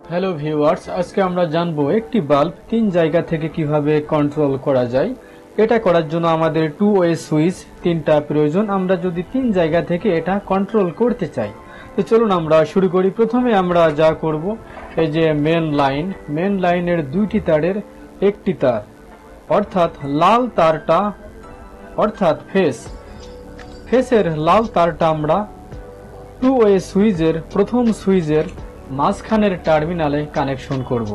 Hello viewers, আজকে আমরা জানবো একটি বাল্ব তিন জায়গা থেকে কিভাবে কন্ট্রোল করা যায়। এটা করার জন্য আমাদের টু ওয়ে সুইচ তিনটা প্রয়োজন। আমরা যদি তিন জায়গা থেকে এটা কন্ট্রোল করতে চাই, তো চলুন আমরা শুরু করি। প্রথমে আমরা যা করব, এই যে মেন লাইনের দুইটি তারের একটি তার, অর্থাৎ লাল তারটা, অর্থাৎ ফেসের লাল তারটা আমরা টু ওয়ে সুইচের প্রথম সুইচের মাঝখানের টার্মিনালে কানেকশন করব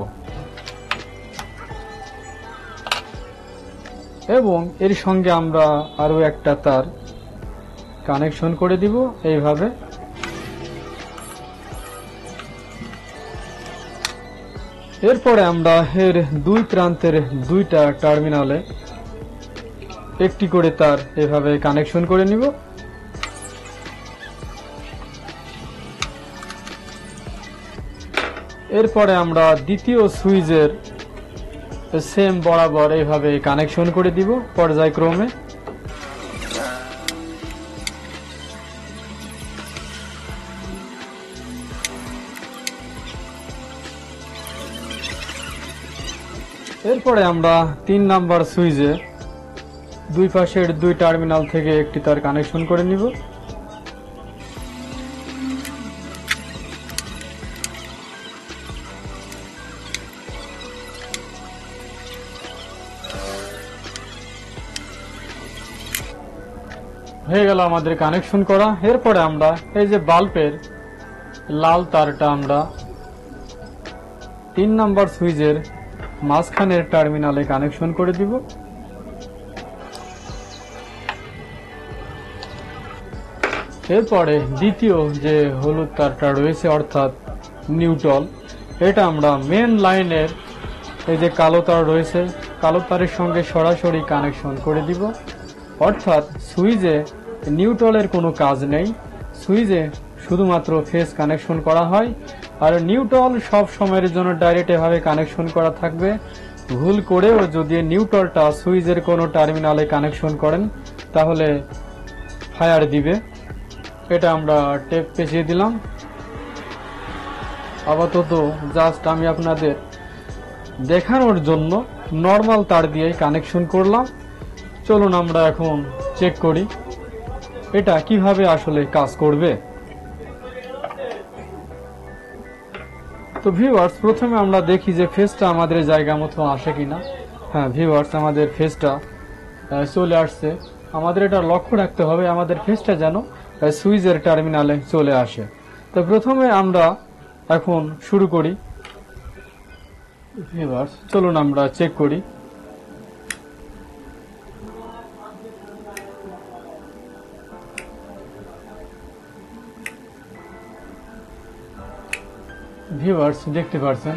এবং এর সঙ্গে আমরা আরো একটা তার কানেকশন করে দিব এইভাবে। এরপরে আমরা এর দুই প্রান্তের দুইটা টার্মিনালে একটি করে তার এভাবে কানেকশন করে নিব। এরপরে আমরা দ্বিতীয় সুইচের সেম বরাবর এইভাবে কানেকশন করে দিব পর্যায়ক্রমে। এরপরে আমরা 3 নাম্বার সুইচে দুই পাশের দুই টার্মিনাল থেকে একটি তার কানেকশন করে নিব। হয়ে গেল আমাদের কানেকশন করা। এরপরে আমরা এই যে বাল্বের লাল তারটা আমরা 3 নাম্বার সুইচের মাঝখানের টার্মিনালে কানেকশন করে দিব। এরপরে দ্বিতীয় যে হলুদ তারটা রয়েছে, অর্থাৎ নিউট্রাল, এটা আমরা মেন লাইনের এই যে কালো তার রয়েছে, কালো তারের সঙ্গে সরাসরি কানেকশন করে দিব। অর্থাৎ সুইচে নিউট্রালের কোনো কাজ নেই, সুইচে শুধুমাত্র ফেজ কানেকশন করা হয়। আর নিউট্রাল সব সময়ের জন্য ডাইরেক্ট এভাবে কানেকশন করা থাকবে। ভুল করেও যদি নিউট্রালটা সুইচের কোনো টার্মিনালে কানেকশন করেন তাহলে ফায়ার দিবে। এটা আমরা টেপ পেঁচিয়ে দিলাম। আপাতত জাস্ট আমি আপনাদের দেখানোর জন্য নর্মাল তার দিয়ে কানেকশন করলাম। চলুন আমরা এখন চেক করি এটা কিভাবে আসলে কাজ করবে। তো ভিউয়ার্স, প্রথমে আমরা দেখি যে ফেজটা আমাদের জায়গা মতো আসে কিনা। হ্যাঁ ভিউয়ার্স, আমাদের ফেজটা চলে আসছে। আমাদের এটা লক্ষ্য রাখতে হবে আমাদের ফেজটা যেন সুইচের টার্মিনালে চলে আসে। তো প্রথমে আমরা এখন শুরু করি। ভিউয়ার্স, চলুন আমরা চেক করি। ভিউয়ার্স, দেখতে পাচ্ছেন